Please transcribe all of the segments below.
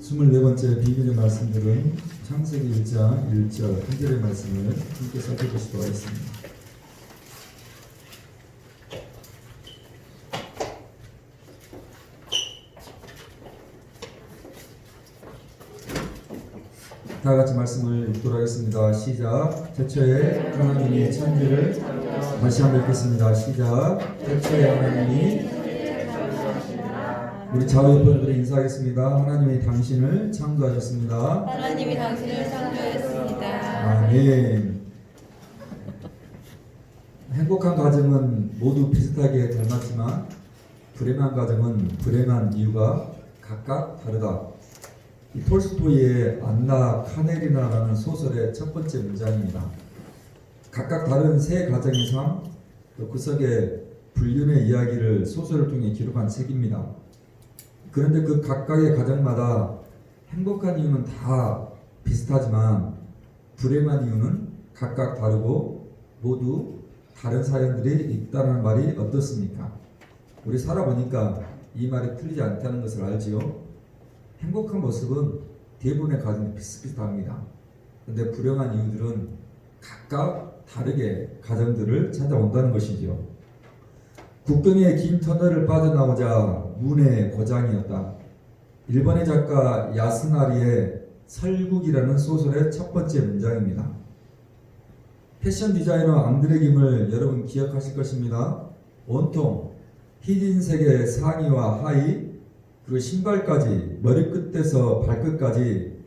24번째 비밀의 말씀들은 창세기 1장 1절 1절의 말씀을 함께 살펴보시도록 하겠습니다. 다 같이 말씀을 읽도록 하겠습니다. 시작. 태초에 하나님이 천지를 다시 한번 읽겠습니다. 시작. 태초에 하나님이 우리 자유분들이 인사하겠습니다. 하나님이 당신을 창조하셨습니다. 하나님이 당신을 창조했습니다. 아멘. 행복한 가정은 모두 비슷하게 닮았지만 불행한 가정은 불행한 이유가 각각 다르다. 이 톨스토이의 안나 카네리나라는 소설의 첫 번째 문장입니다. 각각 다른 세 가정의 삶, 또 그 속에 불륜의 이야기를 소설을 통해 기록한 책입니다. 그런데 그 각각의 가정마다 행복한 이유는 다 비슷하지만 불행한 이유는 각각 다르고 모두 다른 사연들이 있다는 말이 어떻습니까? 우리 살아보니까 이 말이 틀리지 않다는 것을 알지요. 행복한 모습은 대부분의 가정이 비슷비슷합니다. 그런데 불행한 이유들은 각각 다르게 가정들을 찾아온다는 것이죠. 국경의 긴 터널을 빠져나오자 문의 고장이었다. 일본의 작가 야스나리의 설국이라는 소설의 첫 번째 문장입니다. 패션 디자이너 앙드레 김을 여러분 기억하실 것입니다. 온통 흰색의 상의와 하의, 그리고 신발까지 머리끝에서 발끝까지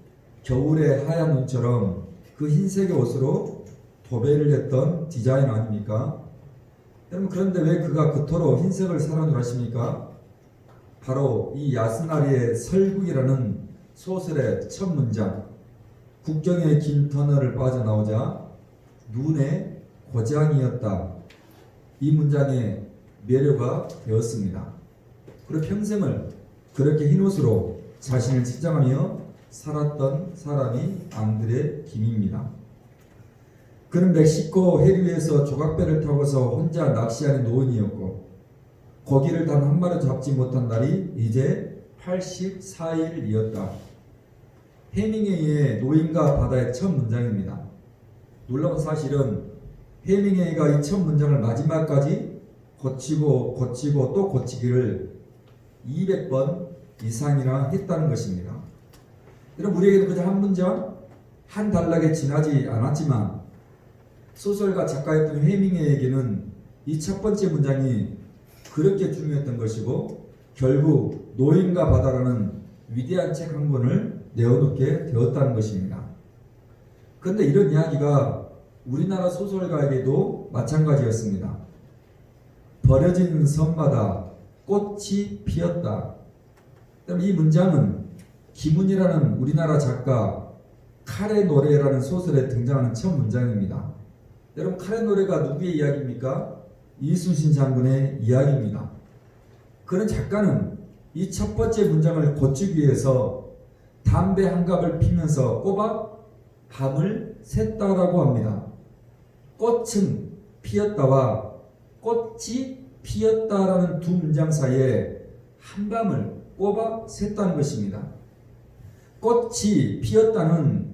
겨울의 하얀 눈처럼 그 흰색의 옷으로 도배를 했던 디자이너 아닙니까? 여러분, 그런데 왜 그가 그토록 흰색을 사랑을 하십니까? 바로 이 야스나리의 설국이라는 소설의 첫 문장, 국경의 긴 터널을 빠져나오자 눈의 고장이었다. 이 문장의 매료가 되었습니다. 그리고 평생을 그렇게 흰 옷으로 자신을 치장하며 살았던 사람이 앙드레 김입니다. 그는 멕시코 해류에서 조각배를 타고서 혼자 낚시하는 노인이었고 고기를 단 한 마리도 잡지 못한 날이 이제 84일이었다. 해밍웨이의 노인과 바다의 첫 문장입니다. 놀라운 사실은 해밍웨이가 이 첫 문장을 마지막까지 고치고 또 고치기를 200번 이상이나 했다는 것입니다. 여러분, 우리에게는 그저 한 문장, 한 단락에 지나지 않았지만 소설가 작가였던 해밍웨이에게는 이 첫 번째 문장이 그렇게 중요했던 것이고 결국 노인과 바다라는 위대한 책 한 권을 내어놓게 되었다는 것입니다. 그런데 이런 이야기가 우리나라 소설가에게도 마찬가지였습니다. 버려진 섬마다 꽃이 피었다. 이 문장은 김훈이라는 우리나라 작가 칼의 노래라는 소설에 등장하는 첫 문장입니다. 여러분, 칼의 노래가 누구의 이야기입니까? 이순신 장군의 이야기입니다. 그런 작가는 이 첫 번째 문장을 고치기 위해서 담배 한 갑을 피면서 꼬박 밤을 샜다라고 합니다. 꽃은 피었다와 꽃이 피었다라는 두 문장 사이에 한밤을 꼬박 샜다는 것입니다. 꽃이 피었다는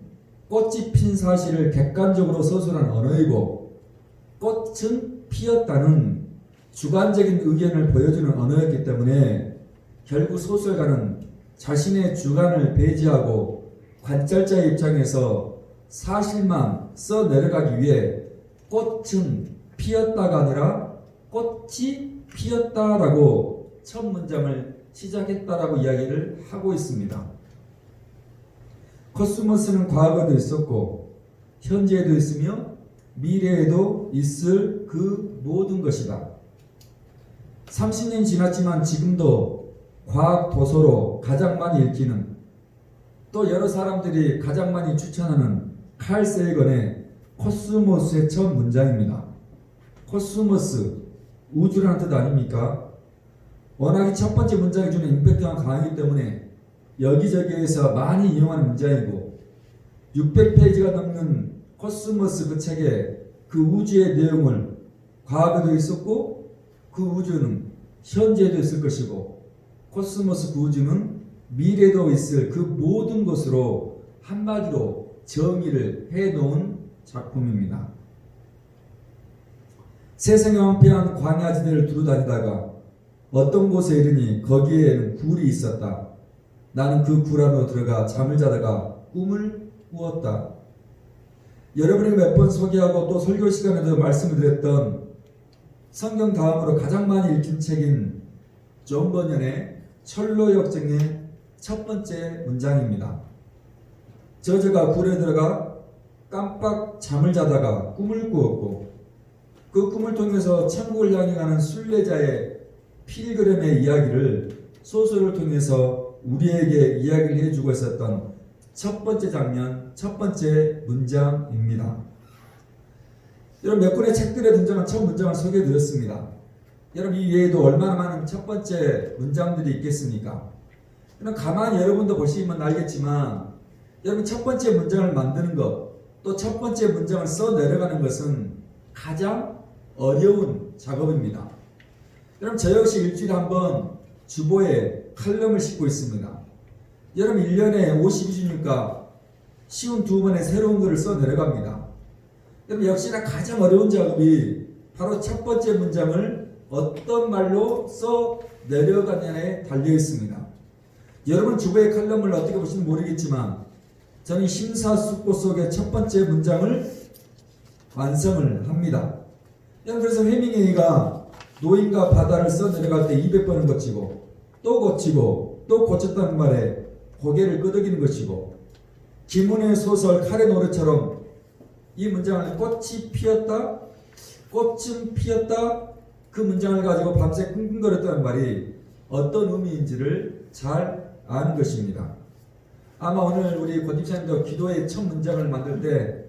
꽃이 핀 사실을 객관적으로 서술한 언어이고 꽃은 피었다는 주관적인 의견을 보여주는 언어였기 때문에 결국 소설가는 자신의 주관을 배제하고 관찰자의 입장에서 사실만 써내려가기 위해 꽃은 피었다가 아니라 꽃이 피었다라고 첫 문장을 시작했다라고 이야기를 하고 있습니다. 코스모스는 과거에도 있었고 현재에도 있으며 미래에도 있을 그 모든 것이다. 30년 지났지만 지금도 과학 도서로 가장 많이 읽히는, 또 여러 사람들이 가장 많이 추천하는 칼 세이건의 코스모스의 첫 문장입니다. 코스모스, 우주라는 뜻 아닙니까? 워낙 이 첫 번째 문장이 주는 임팩트가 강하기 때문에 여기저기에서 많이 이용하는 문장이고 600페이지가 넘는 코스모스 그 책에 그 우주의 내용을 과거에도 있었고 그 우주는 현재에도 있을 것이고 코스모스 그 우주는 미래도 있을 그 모든 것으로 한마디로 정의를 해놓은 작품입니다. 세상에 황폐한 광야지대를 두루다니다가 어떤 곳에 이르니 거기에는 굴이 있었다. 나는 그 굴 안으로 들어가 잠을 자다가 꿈을 꾸었다. 여러분이 몇 번 소개하고 또 설교 시간에도 말씀을 드렸던 성경 다음으로 가장 많이 읽힌 책인 존 버년의 철로 역정의 첫 번째 문장입니다. 저자가 굴에 들어가 깜빡 잠을 자다가 꿈을 꾸었고 그 꿈을 통해서 천국을 향해 가는 순례자의 필그램의 이야기를 소설을 통해서 우리에게 이야기를 해주고 있었던 첫 번째 장면, 첫 번째 문장입니다. 여러분 몇 권의 책들에 등장한 첫 문장을 소개해드렸습니다. 여러분 이 외에도 얼마나 많은 첫 번째 문장들이 있겠습니까? 그럼 가만히 여러분도 보시면 알겠지만 여러분 첫 번째 문장을 만드는 것, 또 첫 번째 문장을 써 내려가는 것은 가장 어려운 작업입니다. 여러분 저 역시 일주일에 한 번 주보에 칼럼을 싣고 있습니다. 여러분 1년에 52주니까 쉬운 2번의 새로운 글을 써 내려갑니다. 여러분 역시나 가장 어려운 작업이 바로 첫 번째 문장을 어떤 말로 써 내려가냐에 달려 있습니다. 여러분 주보의 칼럼을 어떻게 보시는지 모르겠지만 저는 심사숙고 속의 첫 번째 문장을 완성을 합니다. 그래서 해밍웨이가 노인과 바다를 써 내려갈 때 200번은 고치고 또 고쳤다는 말에 고개를 끄덕이는 것이고 김은혜의 소설 칼의 노래처럼 이 문장을 꽃이 피었다 꽃은 피었다 그 문장을 가지고 밤새 끙끙거렸다는 말이 어떤 의미인지를 잘 아는 것입니다. 아마 오늘 우리 권집사님도 기도의 첫 문장을 만들 때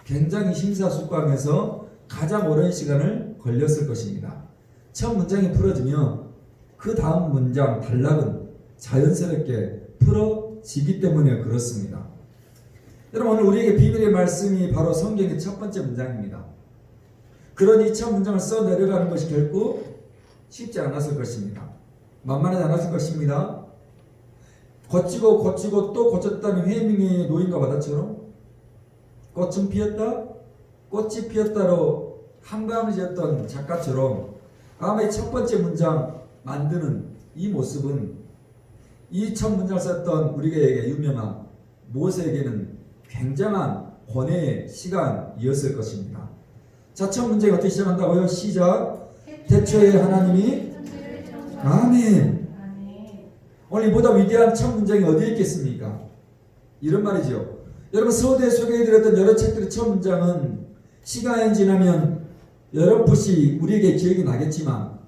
굉장히 심사숙고하면서 가장 오랜 시간을 걸렸을 것입니다. 첫 문장이 풀어지면 그 다음 문장 단락은 자연스럽게 풀어지기 때문에 그렇습니다. 여러분 오늘 우리에게 비밀의 말씀이 바로 성경의 첫 번째 문장입니다. 그런 이 첫 문장을 써 내려가는 것이 결코 쉽지 않았을 것입니다. 만만하지 않았을 것입니다. 고치고 또 고쳤다는 해밍의 노인과 바다처럼 꽃은 피었다 꽃이 피었다로 한밤을 지었던 작가처럼 아마 이 첫 번째 문장 만드는 이 모습은 이 첫 문장을 썼던 우리에게 유명한 모세에게는 굉장한 권해의 시간이었을 것입니다. 자, 첫 문장이 어떻게 시작한다고요? 시작. 태초에 하나님이 아멘. 오늘 이보다 위대한 첫 문장이 어디에 있겠습니까? 이런 말이죠. 여러분 서두에 소개해드렸던 여러 책들의 첫 문장은 시간이 지나면 여러 붓이 우리에게 기억이 나겠지만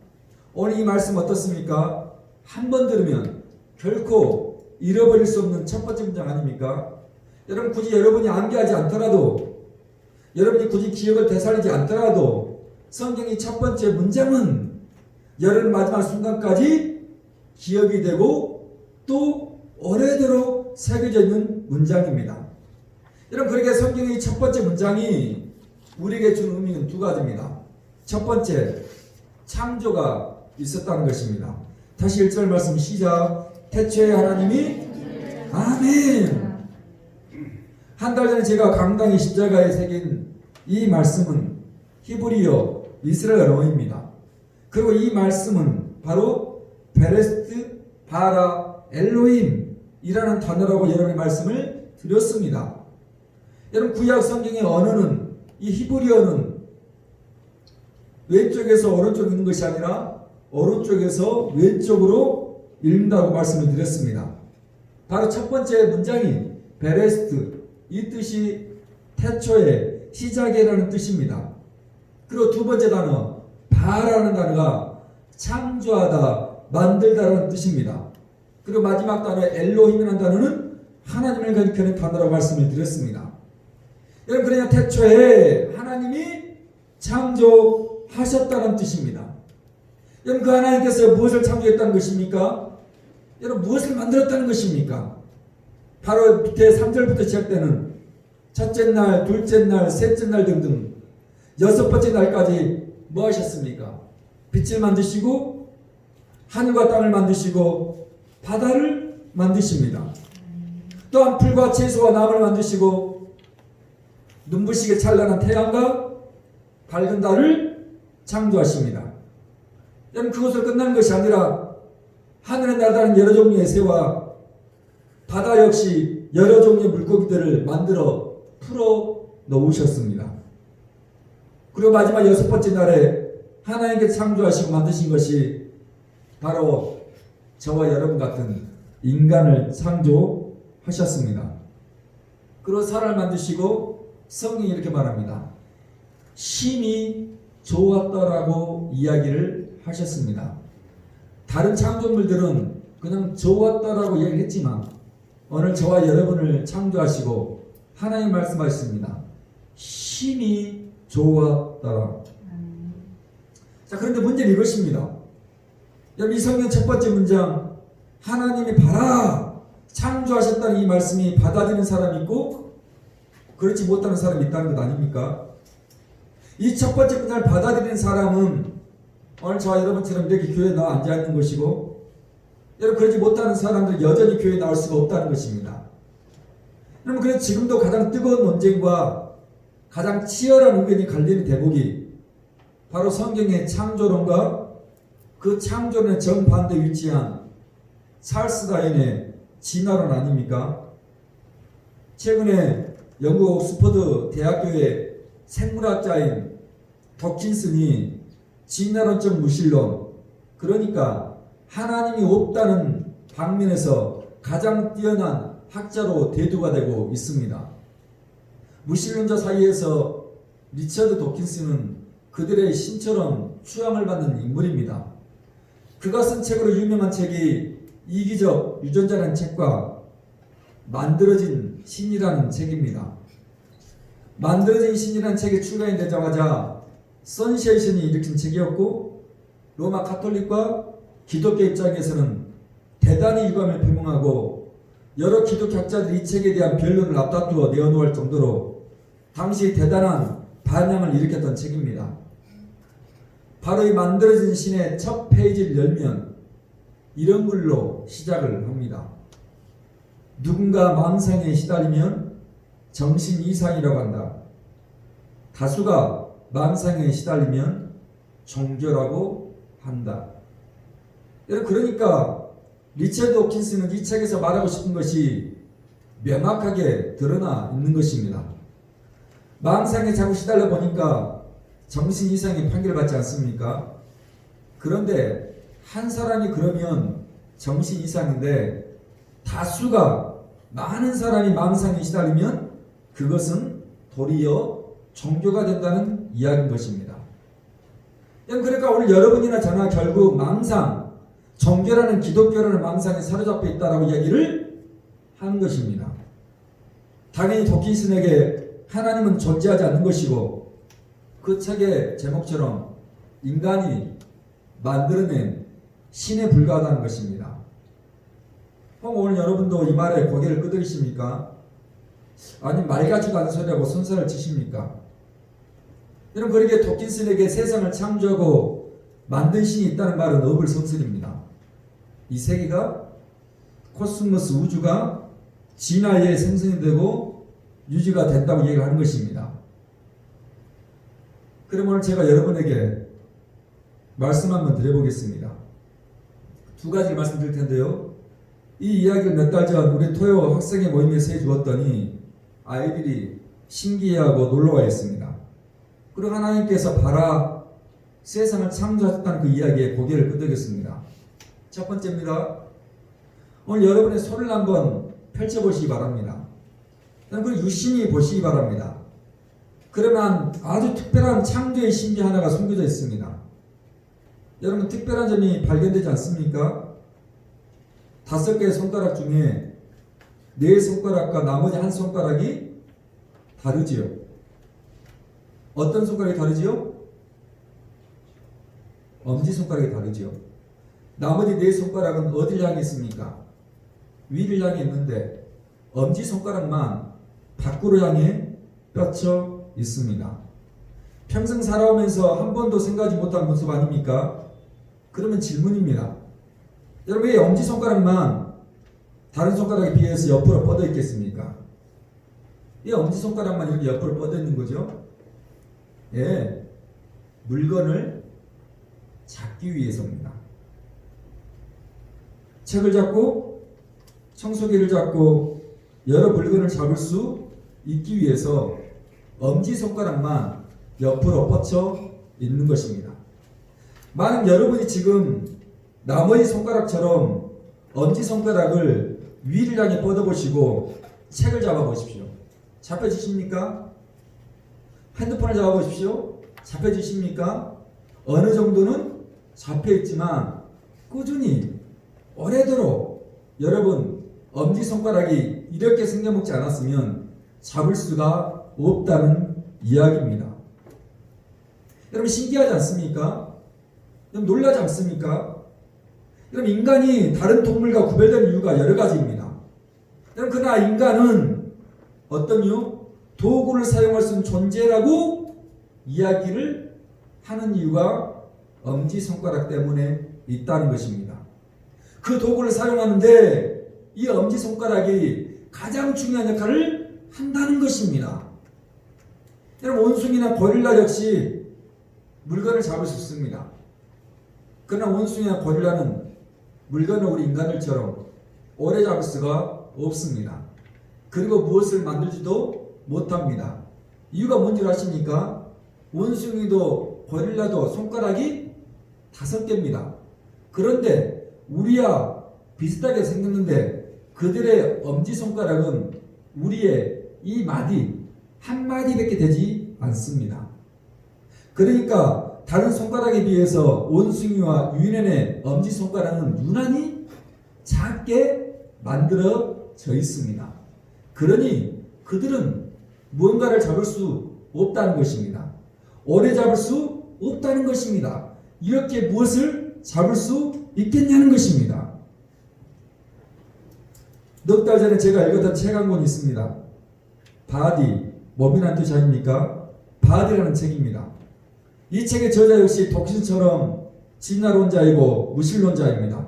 오늘 이 말씀 어떻습니까? 한 번 들으면 결코 잃어버릴 수 없는 첫 번째 문장 아닙니까? 여러분 굳이 여러분이 암기하지 않더라도 여러분이 굳이 기억을 되살리지 않더라도 성경의 첫 번째 문장은 여러분 마지막 순간까지 기억이 되고 또 오래도록 새겨져 있는 문장입니다. 여러분 그렇게 성경의 첫 번째 문장이 우리에게 주는 의미는 두 가지입니다. 첫 번째, 창조가 있었다는 것입니다. 다시 1절 말씀 시작. 태초에 하나님이 아멘. 한 달 전에 제가 강당의 십자가에 새긴 이 말씀은 히브리어 이스라엘어입니다. 그리고 이 말씀은 바로 베레스트 바라 엘로힘이라는 단어라고 여러분의 말씀을 드렸습니다. 여러분 구약 성경의 언어는 이 히브리어는 왼쪽에서 오른쪽 읽는 것이 아니라 오른쪽에서 왼쪽으로 읽는다고 말씀을 드렸습니다. 바로 첫 번째 문장이 베레스트 이 뜻이 태초의 시작이라는 뜻입니다. 그리고 두 번째 단어 바라는 단어가 창조하다 만들다라는 뜻입니다. 그리고 마지막 단어 엘로힘이라는 단어는 하나님을 가리키는 단어라고 말씀을 드렸습니다. 여러분 그러냐 태초에 하나님이 창조하셨다는 뜻입니다. 여러분 그 하나님께서 무엇을 창조했다는 것입니까? 여러분 무엇을 만들었다는 것입니까? 바로 밑에 3절부터 시작되는 첫째 날, 둘째 날, 셋째 날 등등 6번째 날까지 뭐 하셨습니까? 빛을 만드시고 하늘과 땅을 만드시고 바다를 만드십니다. 또한 풀과 채소와 나무를 만드시고 눈부시게 찬란한 태양과 밝은 달을 창조하십니다. 여러분, 그것으로 끝난 것이 아니라 하늘에 날아다니는 여러 종류의 새와 바다 역시 여러 종류의 물고기들을 만들어 풀어 놓으셨습니다. 그리고 마지막 6번째 날에 하나님께 창조하시고 만드신 것이 바로 저와 여러분 같은 인간을 창조하셨습니다. 그리고 사람을 만드시고 성경이 이렇게 말합니다. 심히 좋았다라고 이야기를 하셨습니다. 다른 창조물들은 그냥 좋았다라고 이야기를 했지만 오늘 저와 여러분을 창조하시고 하나님 말씀하셨습니다. 심히 좋았더라. 자, 그런데 문제는 이것입니다. 여러분, 이 성경 첫 번째 문장, 하나님이 봐라 창조하셨다는 이 말씀이 받아들이는 사람이 있고 그렇지 못하는 사람이 있다는 것 아닙니까? 이 첫 번째 문장을 받아들이는 사람은 오늘 저와 여러분처럼 이렇게 교회에 나와 앉아있는 것이고, 여러분 그러지 못하는 사람들 여전히 교회에 나올 수가 없다는 것입니다. 여러분, 그래서 지금도 가장 뜨거운 논쟁과 가장 치열한 의견이 갈리는 대목이 바로 성경의 창조론과 그 창조론의 정반대에 위치한 찰스 다윈의 진화론 아닙니까? 최근에 영국 옥스퍼드 대학교의 생물학자인 도킨슨이 진화론적 무신론, 그러니까 하나님이 없다는 방면에서 가장 뛰어난 학자로 대두가 되고 있습니다. 무신론자 사이에서 리처드 도킨슨은 그들의 신처럼 추앙을 받는 인물입니다. 그가 쓴 책으로 유명한 책이 이기적 유전자라는 책과 만들어진 신이라는 책입니다. 만들어진 신이라는 책이 출간이 되자마자 선세이션이 일으킨 책이었고, 로마 가톨릭과 기독교 입장에서는 대단히 유감을 표명하고 여러 기독교 학자들이 이 책에 대한 변론을 앞다투어 내어놓을 정도로 당시 대단한 반향을 일으켰던 책입니다. 바로 이 만들어진 신의 첫 페이지를 열면 이런 글로 시작을 합니다. 누군가 망상에 시달리면 정신 이상이라고 한다. 다수가 망상에 시달리면 종교라고 한다. 여러분, 그러니까 리처드 호킨스는 이 책에서 말하고 싶은 것이 명확하게 드러나 있는 것입니다. 망상에 자꾸 시달려 보니까 정신 이상의 판결을 받지 않습니까? 그런데 한 사람이 그러면 정신 이상인데 다수가 많은 사람이 망상에 시달리면 그것은 도리어 종교가 된다는 이야기인 것입니다. 그러니까 오늘 여러분이나 저나 결국 망상, 종교라는 기독교라는 망상에 사로잡혀 있다라고 이야기를 하는 것입니다. 당연히 도킨슨에게 하나님은 존재하지 않는 것이고 그 책의 제목처럼 인간이 만들어낸 신에 불과하다는 것입니다. 오늘 여러분도 이 말에 고개를 끄덕이십니까? 아니, 말 같지도 않은 소리하고 손살을 치십니까? 여러분, 그렇게 도킨슨에게 세상을 창조하고 만든 신이 있다는 말은 어불성설입니다. 이 세계가, 코스모스 우주가 진화에 생성이 되고 유지가 된다고 얘기를 하는 것입니다. 그럼 오늘 제가 여러분에게 말씀 한번 드려보겠습니다. 두 가지 말씀드릴 텐데요. 이 이야기를 몇 달 전 우리 토요 학생의 모임에서 해주었더니 아이들이 신기해하고 놀라워 했습니다. 그리고 하나님께서 봐라 세상을 창조하셨다는 그 이야기에 고개를 끄덕였습니다. 첫 번째입니다. 오늘 여러분의 손을 한번 펼쳐보시기 바랍니다. 그리고 유심히 보시기 바랍니다. 그러면 아주 특별한 창조의 신비 하나가 숨겨져 있습니다. 여러분, 특별한 점이 발견되지 않습니까? 5개의 손가락 중에 4손가락과 나머지 한 손가락이 다르지요. 어떤 손가락이 다르지요? 엄지손가락이 다르지요. 나머지 4손가락은 어디를 향해 있습니까? 위를 향해 있는데 엄지손가락만 밖으로 향해 뻗쳐 있습니다. 평생 살아오면서 한 번도 생각하지 못한 모습 아닙니까? 그러면 질문입니다. 여러분, 왜 엄지손가락만 다른 손가락에 비해서 옆으로 뻗어 있겠습니까? 이 엄지손가락만 이렇게 옆으로 뻗어 있는 거죠. 예, 물건을 잡기 위해서입니다. 책을 잡고 청소기를 잡고 여러 물건을 잡을 수 있기 위해서 엄지손가락만 옆으로 뻗쳐 있는 것입니다. 만약 여러분이 지금 나머지 손가락처럼 엄지손가락을 위를 향해 뻗어보시고 책을 잡아보십시오. 잡혀지십니까? 핸드폰을 잡아보십시오. 잡혀지십니까? 어느 정도는 잡혀있지만 꾸준히 오래도록 여러분 엄지손가락이 이렇게 생겨먹지 않았으면 잡을 수가 없다는 이야기입니다. 여러분 신기하지 않습니까? 여러분 놀라지 않습니까? 여러분 인간이 다른 동물과 구별되는 이유가 여러 가지입니다. 여러분 그러나 인간은 어떤 이유? 도구를 사용할 수 있는 존재라고 이야기를 하는 이유가 엄지손가락 때문에 있다는 것입니다. 그 도구를 사용하는데 이 엄지손가락이 가장 중요한 역할을 한다는 것입니다. 여러분 원숭이나 고릴라 역시 물건을 잡을 수 있습니다. 그러나 원숭이나 고릴라는 물건을 우리 인간들처럼 오래 잡을 수가 없습니다. 그리고 무엇을 만들지도 못합니다. 이유가 뭔지 아십니까? 원숭이도 고릴라도 손가락이 5개입니다. 그런데 우리와 비슷하게 생겼는데 그들의 엄지손가락은 우리의 이 마디 한 마디밖에 되지 않습니다. 그러니까 다른 손가락에 비해서 원숭이와 유인원의 엄지손가락은 유난히 작게 만들어져 있습니다. 그러니 그들은 무언가를 잡을 수 없다는 것입니다. 오래 잡을 수 없다는 것입니다. 이렇게 무엇을 잡을 수 있겠냐는 것입니다. 넉 달 전에 제가 읽었던 책 한 권 있습니다. 바디, 뭐이란 뜻이 아닙니까? 바디라는 책입니다. 이 책의 저자 역시 독신처럼 진화론자이고 무신론자입니다.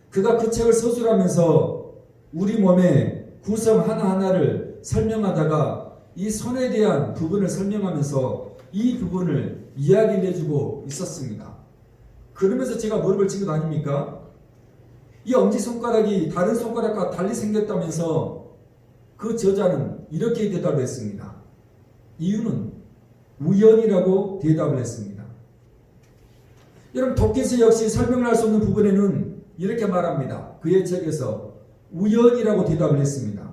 그가 그 책을 서술하면서 우리 몸의 구성 하나하나를 설명하다가 이 손에 대한 부분을 설명하면서 이 부분을 이야기해주고 있었습니다. 그러면서 제가 무릎을 친 것 아닙니까? 이 엄지손가락이 다른 손가락과 달리 생겼다면서 그 저자는 이렇게 대답을 했습니다. 이유는 우연이라고 대답을 했습니다. 여러분 도끼스 역시 설명을 할 수 없는 부분에는 이렇게 말합니다. 그의 책에서 우연이라고 대답을 했습니다.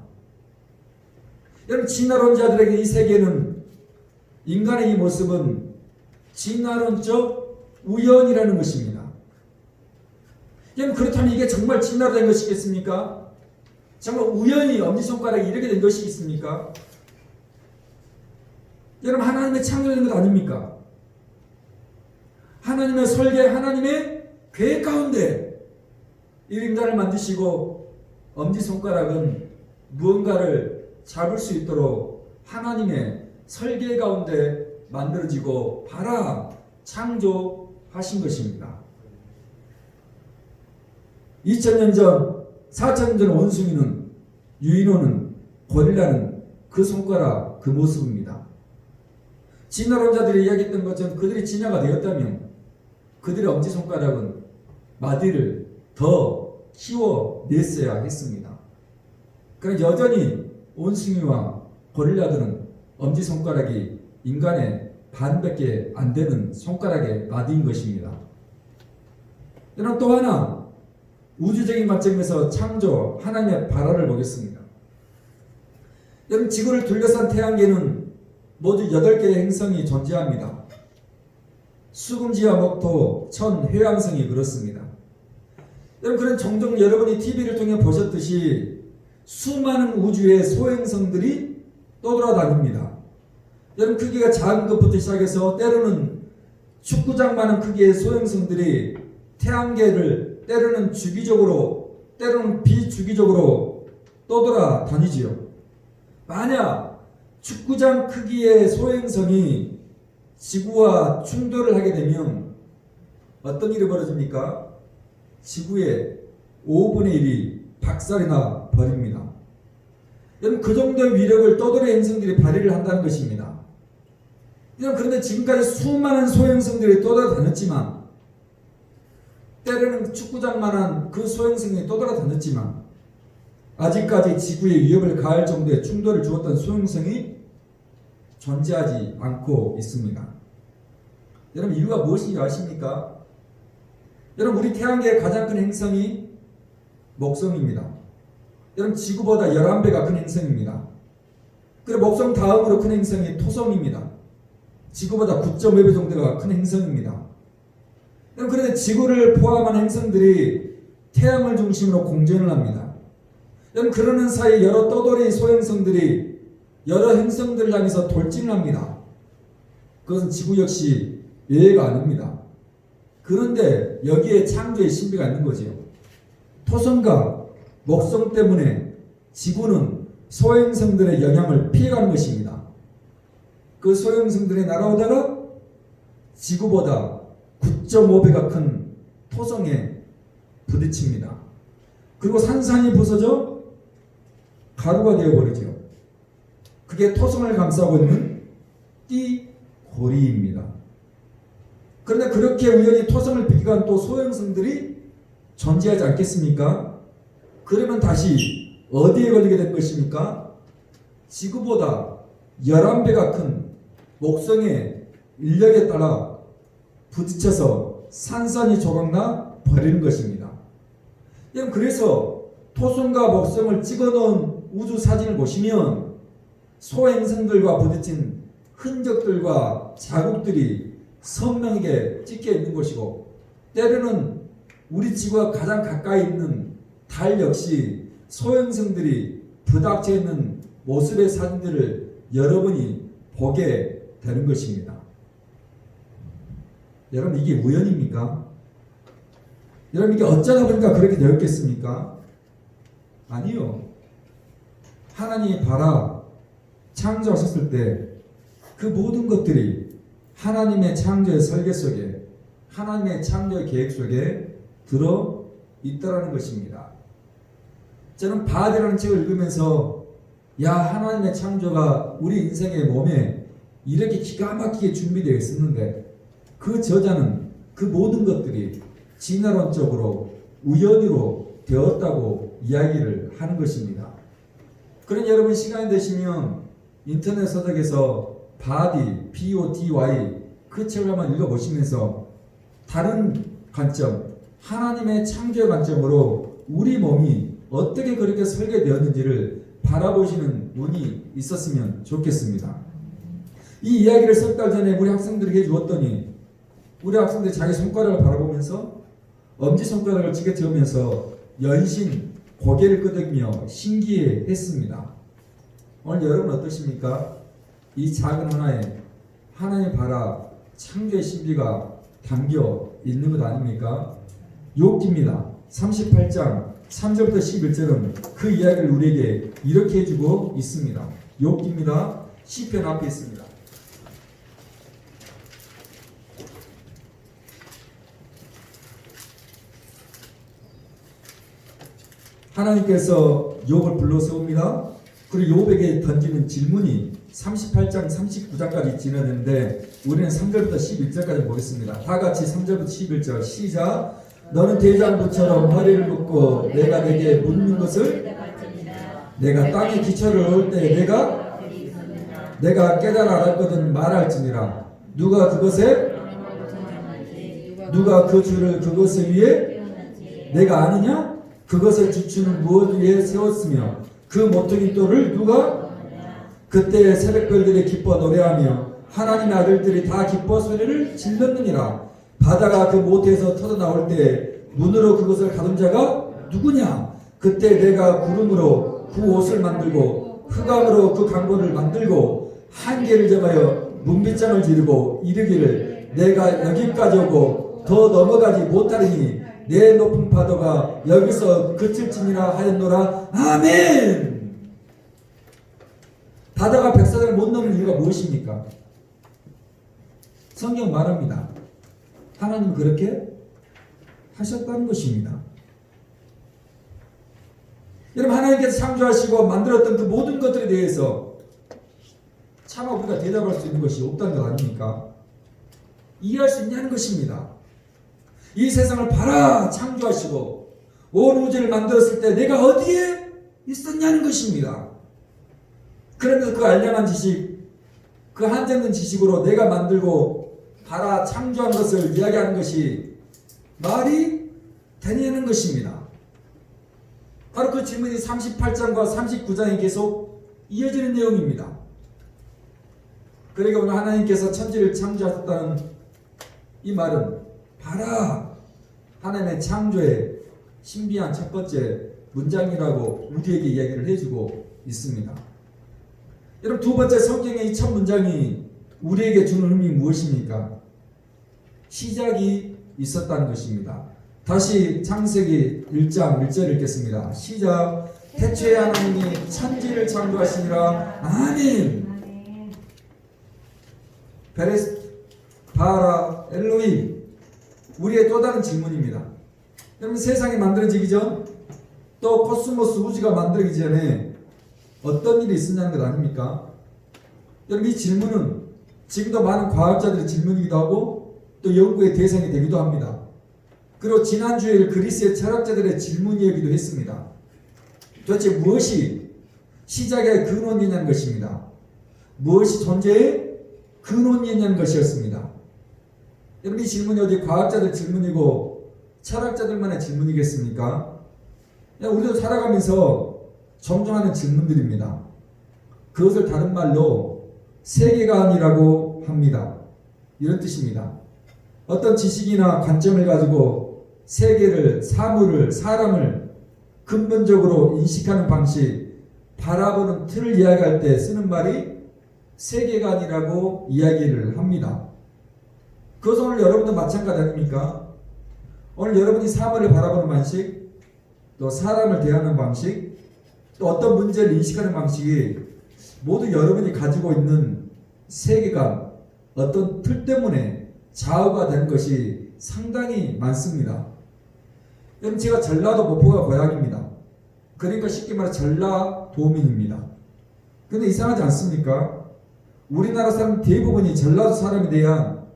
여러분 진화론자들에게 이 세계는 인간의 이 모습은 진화론적 우연이라는 것입니다. 여러분 그렇다면 이게 정말 진화로 된 것이겠습니까? 정말 우연히 엄지손가락이 이렇게 된 것이겠습니까? 여러분 하나님의 창조된 것 아닙니까? 하나님의 설계, 하나님의 계획 가운데 이 인간을 만드시고 엄지손가락은 무언가를 잡을 수 있도록 하나님의 설계 가운데 만들어지고 발아 창조하신 것입니다. 2000년 전, 4000년 전 원숭이는, 유인원은, 고릴라는 그 손가락, 그 모습입니다. 진화론자들이 이야기했던 것처럼 그들이 진화가 되었다면 그들의 엄지손가락은 마디를 더 키워냈어야 했습니다. 그러나 여전히 원숭이와 고릴라들은 엄지손가락이 인간의 반밖에 안 되는 손가락의 마디인 것입니다. 여러분 또 하나 우주적인 관점에서 창조 하나님의 발화를 보겠습니다. 여러분 지구를 둘러싼 태양계는 모두 8개의 행성이 존재합니다. 수금지와 목토, 천, 회왕성이 그렇습니다. 여러분 그런 종종 여러분이 TV를 통해 보셨듯이 수많은 우주의 소행성들이 떠돌아다닙니다. 여러분 크기가 작은 것부터 시작해서 때로는 축구장만한 크기의 소행성들이 태양계를 때로는 주기적으로 때로는 비주기적으로 떠돌아다니지요. 만약 축구장 크기의 소행성이 지구와 충돌을 하게 되면 어떤 일이 벌어집니까? 지구의 5분의 1이 박살이 나 버립니다. 여러분 그 정도의 위력을 떠돌이 행성들이 발휘를 한다는 것입니다. 여러분 그런데 지금까지 수많은 소행성들이 떠돌아다녔지만 때로는 축구장만한 그 소행성이 떠돌아다녔지만 아직까지 지구에 위협을 가할 정도의 충돌을 주었던 소행성이 존재하지 않고 있습니다. 여러분 이유가 무엇인지 아십니까? 여러분 우리 태양계의 가장 큰 행성이 목성입니다. 여러분 지구보다 11배가 큰 행성입니다. 그리고 목성 다음으로 큰 행성이 토성입니다. 지구보다 9.5배 정도가 큰 행성입니다. 여러분 그런데 지구를 포함한 행성들이 태양을 중심으로 공전을 합니다. 여러분 그러는 사이 여러 떠돌이 소행성들이 여러 행성들을 향해서 돌진을 합니다. 그것은 지구 역시 예외가 아닙니다. 그런데 여기에 창조의 신비가 있는 거지요. 토성과 목성 때문에 지구는 소행성들의 영향을 피해가는 것입니다. 그 소행성들이 날아오다가 지구보다 9.5배가 큰 토성에 부딪힙니다. 그리고 산산이 부서져 가루가 되어버리죠. 그게 토성을 감싸고 있는 띠고리입니다. 그런데 그렇게 우연히 토성을 비교한 또 소행성들이 존재하지 않겠습니까? 그러면 다시 어디에 걸리게 된 것입니까? 지구보다 11배가 큰 목성의 인력에 따라 부딪혀서 산산이 조각나 버리는 것입니다. 그래서 토성과 목성을 찍어놓은 우주 사진을 보시면 소행성들과 부딪힌 흔적들과 자국들이 선명하게 찍혀 있는 것이고 때로는 우리 지구가 가장 가까이 있는 달 역시 소행성들이 부닥쳐 있는 모습의 사진들을 여러분이 보게 되는 것입니다. 여러분 이게 우연입니까? 여러분 이게 어쩌다 보니까 그렇게 되었겠습니까? 아니요. 하나님이 봐라 창조하셨을 때 그 모든 것들이 하나님의 창조의 설계 속에 하나님의 창조의 계획 속에 들어 있다라는 것입니다. 저는 바디라는 책을 읽으면서 야 하나님의 창조가 우리 인생의 몸에 이렇게 기가 막히게 준비되어 있었는데 그 저자는 그 모든 것들이 진화론적으로 우연으로 되었다고 이야기를 하는 것입니다. 그러니 여러분 시간이 되시면 인터넷 서적에서 바디, BODY 그 책을 한번 읽어보시면서 다른 관점, 하나님의 창조의 관점으로 우리 몸이 어떻게 그렇게 설계되었는지를 바라보시는 눈이 있었으면 좋겠습니다. 이 이야기를 석 달 전에 우리 학생들에게 주었더니 우리 학생들이 자기 손가락을 바라보면서 엄지손가락을 찌개뜨면서 연신 고개를 끄덕이며 신기해했습니다. 오늘 여러분 어떠십니까? 이 작은 하나에 하나님 봐라 창조의 신비가 담겨 있는 것 아닙니까? 욥기입니다. 38장 3절부터 11절은 그 이야기를 우리에게 이렇게 해주고 있습니다. 욥기입니다. 시편 앞에 있습니다. 하나님께서 욥을 불러 세웁니다. 그리고 욥에게 던지는 질문이 38장 39장까지 진행되는데 우리는 3절부터 11절까지 보겠습니다. 다 같이 3절부터 11절 시작. 너는 대장부처럼 허리를 굽고 내가 내게 묻는 것을 내가 땅에 기초를 놓을 때 내가 깨달아 알았거든 말할지니라. 누가 그 줄을 그것을 위해 내가 아느냐? 그것의 주추는 무엇 위에 세웠으며 그 모퉁이 돌을 누가 그때 새벽별들이 기뻐 노래하며 하나님의 아들들이 다 기뻐 소리를 질렀느니라. 바다가 그 모태에서 터져나올 때 문으로 그것을 가둔 자가 누구냐? 그때 내가 구름으로 그 옷을 만들고 흑암으로 그 강보를 만들고 한계를 정하여 문빗장을 지르고 이르기를 내가 여기까지 오고 더 넘어가지 못하리니 내 높은 파도가 여기서 그칠지니라 하였노라. 아멘. 바다가 백사장을 못 넘는 이유가 무엇입니까? 성경 말합니다. 하나님 그렇게 하셨다는 것입니다. 여러분, 하나님께서 창조하시고 만들었던 그 모든 것들에 대해서 차마 우리가 대답할 수 있는 것이 없다는 것 아닙니까? 이해할 수 있냐는 것입니다. 이 세상을 봐라 창조하시고 온 우주를 만들었을 때 내가 어디에 있었냐는 것입니다. 그러면서 그 알량한 지식, 그 한정된 지식으로 내가 만들고 봐라 창조한 것을 이야기하는 것이 말이 되냐는 것입니다. 바로 그 질문이 38장과 39장에 계속 이어지는 내용입니다. 그러니까 오늘 하나님께서 천지를 창조하셨다는 이 말은 봐라 하나님의 창조의 신비한 첫 번째 문장이라고 우리에게 이야기를 해주고 있습니다. 여러분, 두 번째 성경의 이 첫 문장이 우리에게 주는 의미 무엇입니까? 시작이 있었다는 것입니다. 다시 창세기 1장 1절 읽겠습니다. 시작. 태초에 하나님이 천지를 창조하시니라. 아멘. 베레스 바라 엘로힘. 우리의 또 다른 질문입니다. 여러분, 세상이 만들어지기 전, 또 코스모스 우주가 만들어지기 전에 어떤 일이 있었냐는 것 아닙니까? 여러분, 이 질문은 지금도 많은 과학자들의 질문이기도 하고 또 연구의 대상이 되기도 합니다. 그리고 지난주에 그리스의 철학자들의 질문이기도 했습니다. 도대체 무엇이 시작의 근원이냐는 것입니다. 무엇이 존재의 근원이냐는 것이었습니다. 여러분, 이 질문이 어디 과학자들 질문이고 철학자들만의 질문이겠습니까? 우리도 살아가면서 종종 하는 질문들입니다. 그것을 다른 말로 세계관이라고 합니다. 이런 뜻입니다. 어떤 지식이나 관점을 가지고 세계를, 사물을, 사람을 근본적으로 인식하는 방식, 바라보는 틀을 이야기할 때 쓰는 말이 세계관이라고 이야기를 합니다. 그것은 오늘 여러분도 마찬가지 아닙니까? 오늘 여러분이 사물을 바라보는 방식, 또 사람을 대하는 방식, 또 어떤 문제를 인식하는 방식이 모두 여러분이 가지고 있는 세계관, 어떤 틀 때문에 좌우가 되는 것이 상당히 많습니다. 여러분, 제가 전라도 목포가 고향입니다. 그러니까 쉽게 말해 전라도민입니다. 근데 이상하지 않습니까? 우리나라 사람 대부분이 전라도 사람에 대한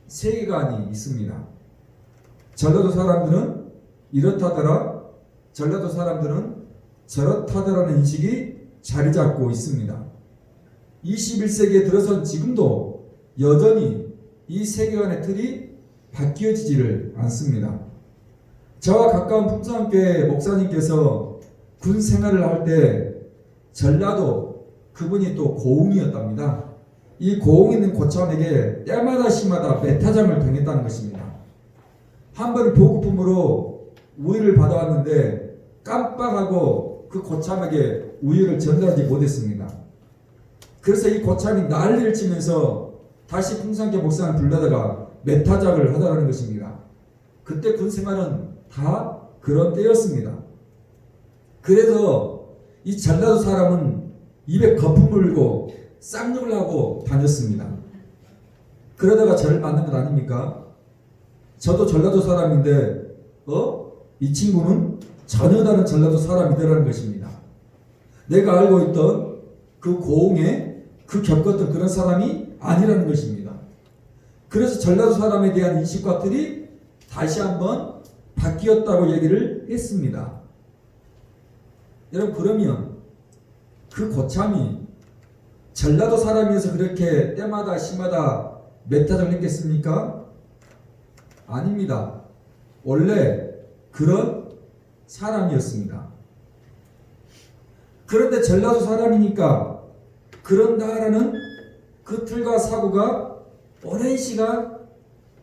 세계관이 있습니다. 전라도 사람들은 이렇다더라, 전라도 사람들은 저렇다더라는 인식이 자리 잡고 있습니다. 21세기에 들어선 지금도 여전히 이 세계관의 틀이 바뀌어지지를 않습니다. 저와 가까운 풍성교회 목사님께서 군 생활을 할 때 전라도 그분이 또 고웅이었답니다. 이 고웅 있는 고참에게 때마다 시마다 메타장을 당했다는 것입니다. 한 번 보급품으로 우유를 받아왔는데 깜빡하고 그 고참에게 우유를 전달하지 못했습니다. 그래서 이 고참이 난리를 치면서 다시 풍성교회 목사를 불러다가 메타장을 하다라는 것입니다. 그때 군 생활은 다 그런 때였습니다. 그래서 이 전라도 사람은 입에 거품 물고 쌍욕을 하고 다녔습니다. 그러다가 저를 만난 것 아닙니까? 저도 전라도 사람인데 이 친구는 전혀 다른 전라도 사람이더라는 것입니다. 내가 알고 있던 그 고흥에 그 겪었던 그런 사람이 아니라는 것입니다. 그래서 전라도 사람에 대한 인식과 틀이 다시 한번 바뀌었다고 얘기를 했습니다. 여러분, 그러면 그 고참이 전라도 사람이어서 그렇게 때마다 시마다 메타장을 했겠습니까? 아닙니다. 원래 그런 사람이었습니다. 그런데 전라도 사람이니까 그런다라는 그 틀과 사고가 오랜 시간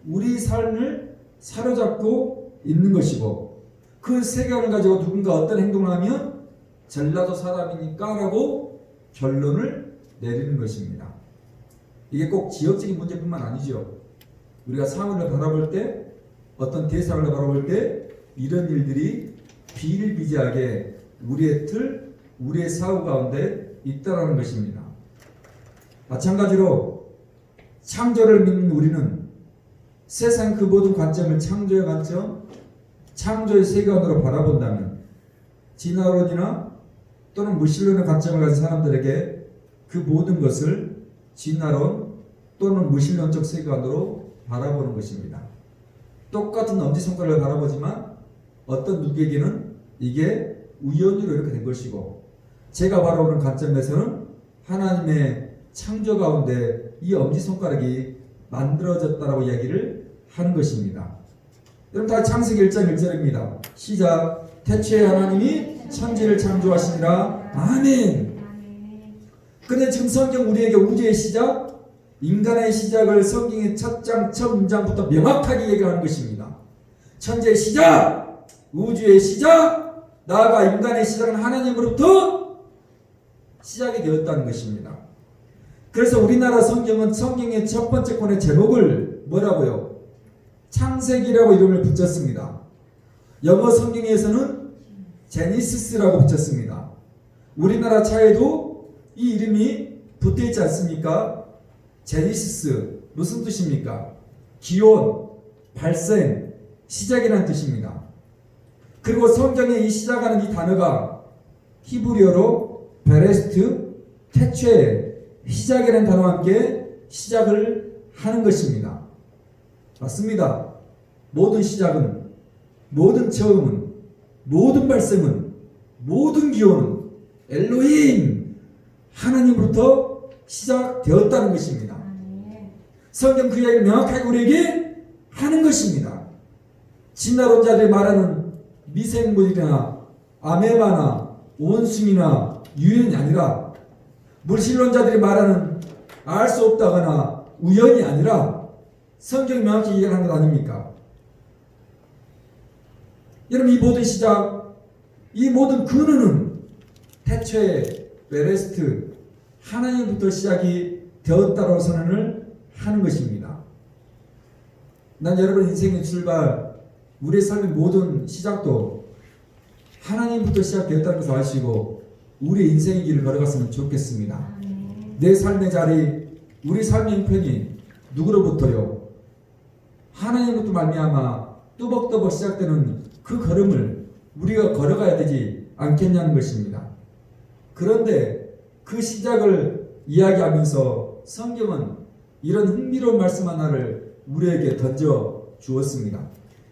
우리 삶을 사로잡고 있는 것이고, 그 세계관을 가지고 누군가 어떤 행동을 하면 전라도 사람이니까 라고 결론을 내리는 것입니다. 이게 꼭 지역적인 문제뿐만 아니죠. 우리가 사물을 바라볼 때, 어떤 대상을 바라볼 때 이런 일들이 비일비재하게 우리의 틀, 우리의 사고 가운데 있다라는 것입니다. 마찬가지로 창조를 믿는 우리는 세상 그 모든 관점을 창조의 관점, 창조의 세계관으로 바라본다면 진화론이나 또는 무신론의 관점을 가진 사람들에게 그 모든 것을 진화론 또는 무신론적 세계관으로 바라보는 것입니다. 똑같은 엄지손가락을 바라보지만 어떤 누구에게는 이게 우연으로 이렇게 된 것이고, 제가 바라보는 관점에서는 하나님의 창조 가운데 이 엄지손가락이 만들어졌다라고 이야기를 하는 것입니다. 여러분 다 창세기 1장 1절입니다. 시작. 태초에 하나님이 천지를 창조하시니라. 아멘. 근데 지금 성경 우리에게 우주의 시작, 인간의 시작을 성경의 첫 장 첫 문장부터 명확하게 얘기하는 것입니다. 천지의 시작, 우주의 시작, 나아가 인간의 시작은 하나님으로부터 시작이 되었다는 것입니다. 그래서 우리나라 성경은 성경의 첫 번째 권의 제목을 뭐라고요? 창세기라고 이름을 붙였습니다. 영어 성경에서는 제니시스라고 붙였습니다. 우리나라 차에도 이 이름이 붙어 있지 않습니까? 제니시스 무슨 뜻입니까? 기원, 발생, 시작이라는 뜻입니다. 그리고 성경에 이 시작하는 이 단어가 히브리어로 베레스트, 태초에, 시작이라는 단어와 함께 시작을 하는 것입니다. 맞습니다. 모든 시작은, 모든 처음은, 모든 발생은, 모든 기원은 엘로힘, 하나님으로부터 시작되었다는 것입니다. 성경 그 이야기를 명확하게 우리에게 하는 것입니다. 진화론자들이 말하는 미생물이나 아메바나 원숭이나 유연이 아니라, 물신론자들이 말하는 알 수 없다거나 우연이 아니라 성경이 명확히 얘기하는 것 아닙니까? 여러분 이 모든 시작, 이 모든 근원은 태초에 베레스트, 하나님부터 시작이 되었다고 선언을 하는 것입니다. 난 여러분 인생의 출발, 우리의 삶의 모든 시작도 하나님부터 시작되었다는 것을 아시고 우리 인생의 길을 걸어갔으면 좋겠습니다. 내 삶의 자리, 우리 삶의 형편이 누구로부터요? 하나님부터 말미암아 또박또박 시작되는 그 걸음을 우리가 걸어가야 되지 않겠냐는 것입니다. 그런데 그 시작을 이야기하면서 성경은 이런 흥미로운 말씀 하나를 우리에게 던져 주었습니다.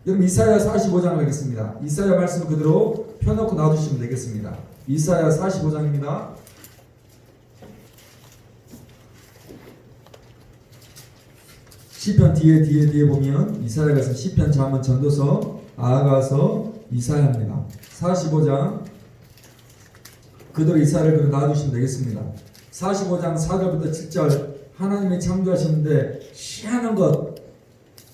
여러분 이사야 45장을 하겠습니다. 이사야 말씀 그대로 펴놓고 놔두시면 되겠습니다. 이사야 45장입니다. 시편 뒤에 보면 이사야가 시편, 잠언, 전도서, 아가서, 이사야입니다. 45장 그대로 이사야를 그대로 놔두시면 되겠습니다. 45장 4절부터 7절 하나님이 창조하셨는데 희한한 것,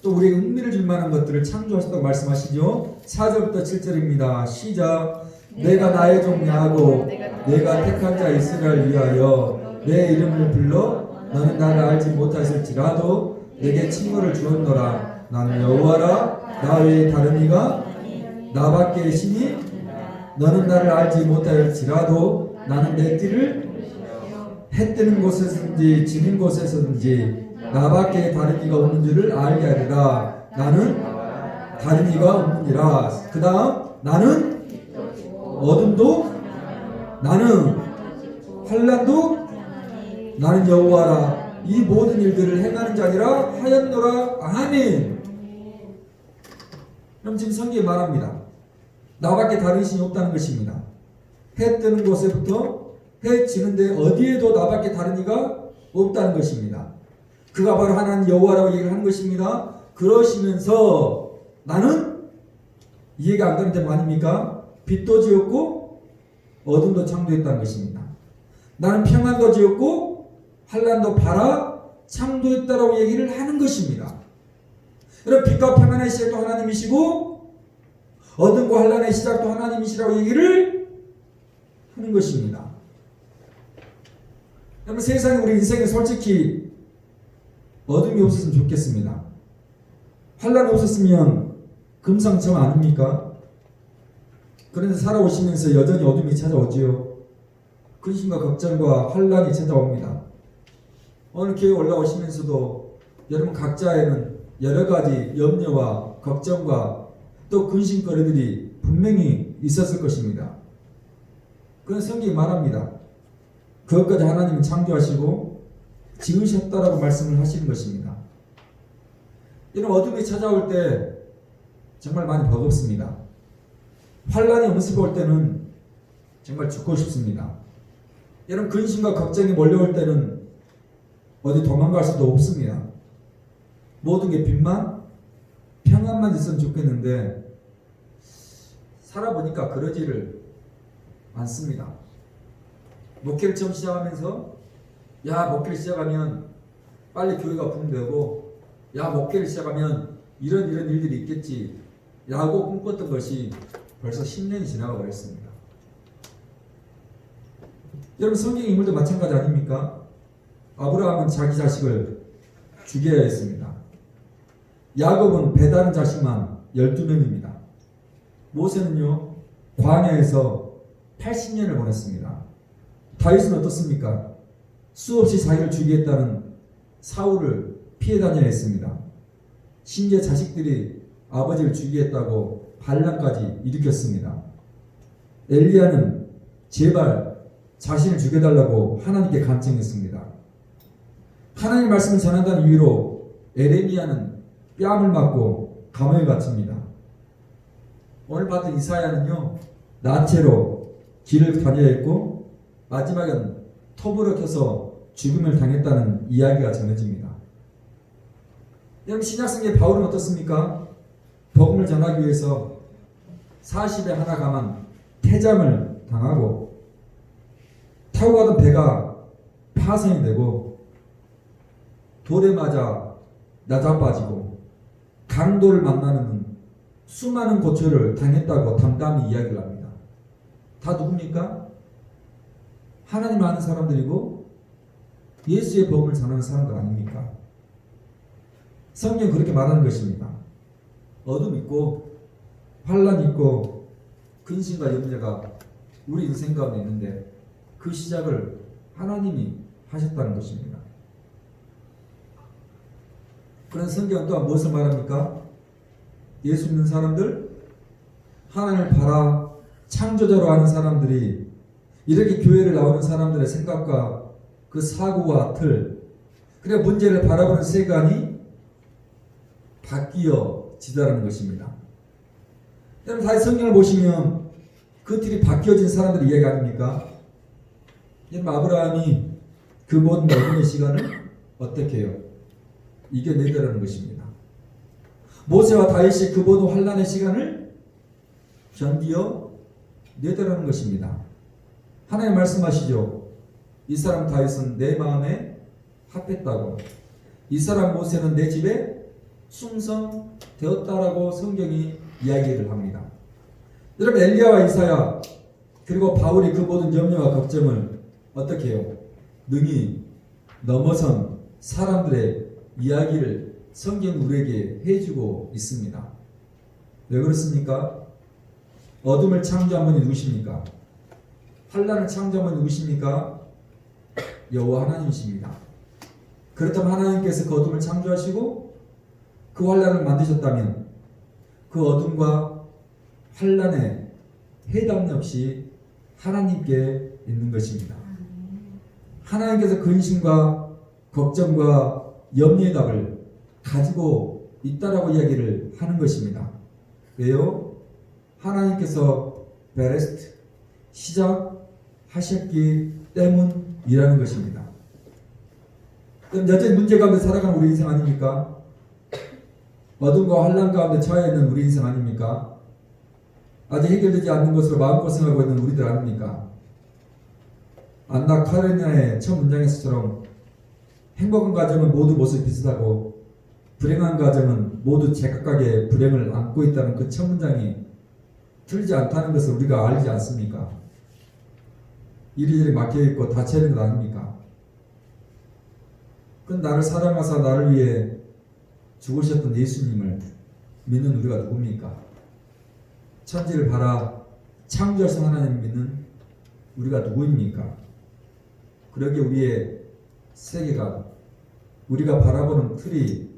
또 우리에게 흥미를 줄 만한 것들을 창조하셨다고 말씀하시죠. 4절부터 7절입니다. 시작. 내가 나의 종 야곱, 내가 택한 자 이스라엘 위하여 내 이름을 불러 너는 나를 알지 못하실지라도 내게 칭호를 주었노라. 나는 여호와라. 나 외에 다른 이가 나밖에 신이 너는 나를 알지 못할지라도 나는 내 띠를 해 뜨는 곳에서든지 지는 곳에서든지 나밖에 다른 이가 없는 줄을 알게 하리라. 나는 다른 이가 없느니라. 그 다음 나는 어둠도 나는 환난도 나는 여호와라. 이 모든 일들을 행하는 자니라 하였노라. 아멘. 그럼 지금 성경에 말합니다. 나밖에 다른 신이 없다는 것입니다. 해 뜨는 곳에부터 해 지는데 어디에도 나밖에 다른 이가 없다는 것입니다. 그가 바로 하나님 여호와라고 얘기를 하는 것입니다. 그러시면서 나는 이해가 안 가는 점 아닙니까? 빛도 지었고 어둠도 창조했다는 것입니다. 나는 평안도 지었고 환난도 바라 창조했다라고 얘기를 하는 것입니다. 여러분 빛과 평안의 시작도 하나님이시고 어둠과 환난의 시작도 하나님이시라고 얘기를 하는 것입니다. 여러분 세상에 우리 인생에 솔직히 어둠이 없었으면 좋겠습니다. 환난이 없었으면 금상첨화 아닙니까? 그런데 살아오시면서 여전히 어둠이 찾아오지요. 근심과 걱정과 환난이 찾아옵니다. 오늘 교회 올라오시면서도 여러분 각자에는 여러 가지 염려와 걱정과 또 근심거리들이 분명히 있었을 것입니다. 그런 성경이 말합니다. 그것까지 하나님이 창조하시고 지으셨다라고 말씀을 하시는 것입니다. 이런 어둠이 찾아올 때 정말 많이 버겁습니다. 환란이 엄습할 때는 정말 죽고 싶습니다. 이런 근심과 걱정이 몰려올 때는 어디 도망갈 수도 없습니다. 모든 게 빛만 평안만 있으면 좋겠는데 살아보니까 그러지를 않습니다. 목회를 처음 시작하면서 목회를 시작하면 빨리 교회가 붕되고 목회를 시작하면 이런 일들이 있겠지 라고 꿈꿨던 것이 벌써 10년이 지나가 버렸습니다. 여러분 성경 인물도 마찬가지 아닙니까? 아브라함은 자기 자식을 죽여야 했습니다. 야곱은 배다른 자식만 12명입니다. 모세는요 광야에서 80년을 보냈습니다. 다윗은 어떻습니까? 수없이 자기를 죽이겠다는 사울을 피해 다녀야 했습니다. 심지어 자식들이 아버지를 죽이겠다고 반란까지 일으켰습니다. 엘리야는 제발 자신을 죽여달라고 하나님께 간청했습니다. 하나님의 말씀을 전한다는 이유로 에레미야는 뺨을 맞고 감옥에 갇힙니다. 오늘 봤던 이사야는요 나체로 길을 다녀야 했고 마지막엔 톱으로 켜서 죽음을 당했다는 이야기가 전해집니다. 여러분 신약성경의 바울은 어떻습니까? 복음을 전하기 위해서 40에 하나 가만 폐장을 당하고 타고 가던 배가 파손이 되고 돌에 맞아 나자빠지고 강도를 만나는 수많은 고초를 당했다고 담담히 이야기를 합니다. 다 누굽니까? 하나님 아는 사람들이고 예수의 복음을 전하는 사람들 아닙니까? 성경 그렇게 말하는 것입니다. 어둠 있고 환란 있고 근심과 염려가 우리 인생 가운데 있는데 그 시작을 하나님이 하셨다는 것입니다. 그런 성경 또한 무엇을 말합니까? 예수 믿는 사람들, 하나님을 바라 창조자로 아는 사람들이 이렇게 교회를 나오는 사람들의 생각과 그 사고와 틀, 그래 문제를 바라보는 세간이 바뀌어지다라는 것입니다. 여러분 다시 성경을 보시면 그 틀이 바뀌어진 사람들 이야기 아닙니까? 여러분 아브라함이 그 모든 어둠의 시간을 어떻게 해요? 이겨내더라는 것입니다. 모세와 다윗이 그 모든 환란의 시간을 견디어 내더라는 것입니다. 하나님 말씀하시죠. 이 사람 다윗은 내 마음에 합했다고. 이 사람 모세는 내 집에 충성되었다라고 성경이 이야기를 합니다. 여러분 엘리야와 이사야 그리고 바울이 그 모든 염려와 걱정을 어떻게 해요? 능히 넘어선 사람들의 이야기를 성경 우리에게 해주고 있습니다. 왜 그렇습니까? 어둠을 창조한 분이 누구십니까? 환란을 창조한 분이 누구십니까? 여호와 하나님이십니다. 그렇다면 하나님께서 그 어둠을 창조하시고 그 환란을 만드셨다면 그 어둠과 환란의 해답 역시 하나님께 있는 것입니다. 하나님께서 근심과 걱정과 염려의 답을 가지고 있다라고 이야기를 하는 것입니다. 왜요? 하나님께서 베레스트 시작하셨기 때문이라는 것입니다. 그럼 여전히 문제 가운데 살아가는 우리 인생 아닙니까? 어둠과 환란 가운데 처해 있는 우리 인생 아닙니까? 아직 해결되지 않는 것으로 마음고생하고 있는 우리들 아닙니까? 안나 카레나의 첫 문장에서처럼 행복한 가정은 모두 모습이 비슷하고 불행한 가정은 모두 제각각의 불행을 안고 있다는 그 첫 문장이 틀리지 않다는 것을 우리가 알지 않습니까? 이리저리 막혀있고 닫혀있는 것 아닙니까? 그건 나를 사랑하사 나를 위해 죽으셨던 예수님을 믿는 우리가 누굽니까? 천지를 바라 창조하신 하나님을 믿는 우리가 누구입니까? 그러기에 우리의 세계가 우리가 바라보는 틀이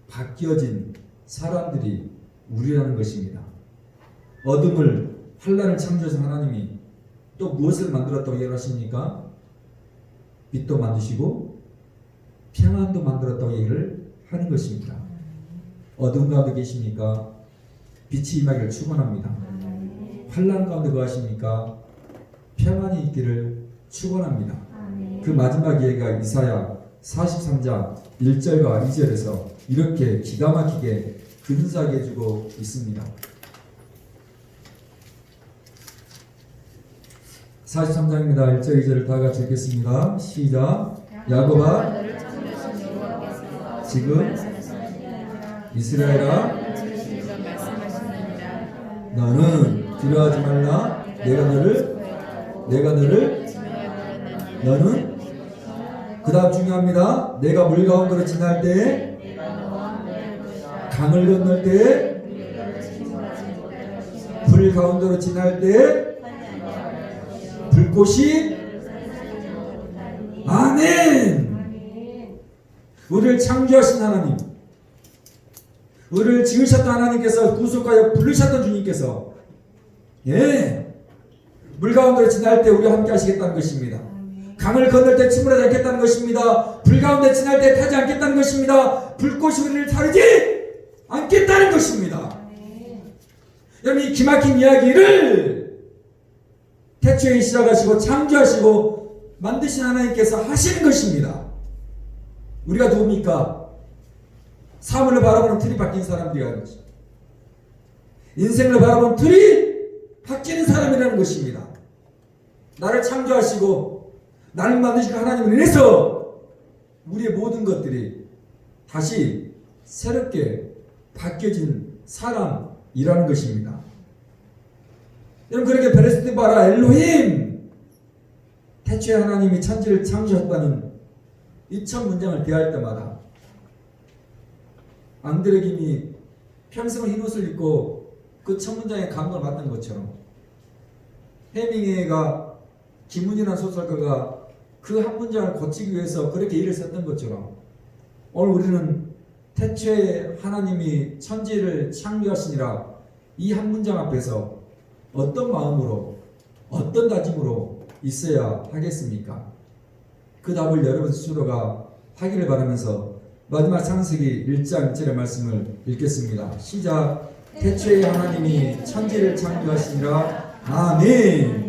바뀌어진 사람들이 우리라는 것입니다. 어둠을 환란을 창조하신 하나님이 또 무엇을 만들었다고 얘기하십니까? 빛도 만드시고 평안도 만들었다고 얘기를 하는 것입니다. 어두운 가운데 계십니까? 빛이 임하기를 축원합니다. 환난 가운데 거하십니까? 평안이 있기를 축원합니다. 그 마지막 예가 이사야 43장 1절과 2절에서 이렇게 기가 막히게 근사하게 해주고 있습니다. 43장입니다. 1절 2절을 다 같이 읽겠습니다. 시작. 야곱아 지금 이스라엘아 너는 두려워하지 말라. 너는 그 다음 중요합니다. 내가 물 가운데로 지날 때 강을 건널 때 불 가운데로 지날 때 불꽃이 아멘. 우리를 창조하신 하나님, 우리를 지으셨던 하나님께서 구속하여 부르셨던 주님께서 물 가운데로 지날 때 우리와 함께 하시겠다는 것입니다. 강을 건널 때 침몰하지 않겠다는 것입니다. 불 가운데 지날 때 타지 않겠다는 것입니다. 불꽃이 우리를 타르지 않겠다는 것입니다. 여러분 이 기막힌 이야기를 태초에 시작하시고 창조하시고 만드신 하나님께서 하시는 것입니다. 우리가 누굽니까? 사물을 바라보는 틀이 바뀐 사람들이라는 것입니다. 인생을 바라보는 틀이 바뀌는 사람이라는 것입니다. 나를 창조하시고 나를 만드신 하나님을 인해서 우리의 모든 것들이 다시 새롭게 바뀌어진 사람이라는 것입니다. 여러분 그렇게 베레스트 바라 엘로힘 태초에 하나님이 천지를 창조하셨다는 이 첫 문장을 대할 때마다 앙드레김이 평생을 흰 옷을 입고 그 첫 문장에 감동을 받던 것처럼 해밍웨이가 김문이라는 소설가가 그 한 문장을 고치기 위해서 그렇게 일을 썼던 것처럼 오늘 우리는 태초에 하나님이 천지를 창조하시니라 이 한 문장 앞에서 어떤 마음으로 어떤 다짐으로 있어야 하겠습니까? 그 답을 여러분 스스로가 하기를 바라면서 마지막 창세기 1장 1절의 말씀을 읽겠습니다. 시작. 태초에 하나님이 천지를 창조하시니라. 아멘.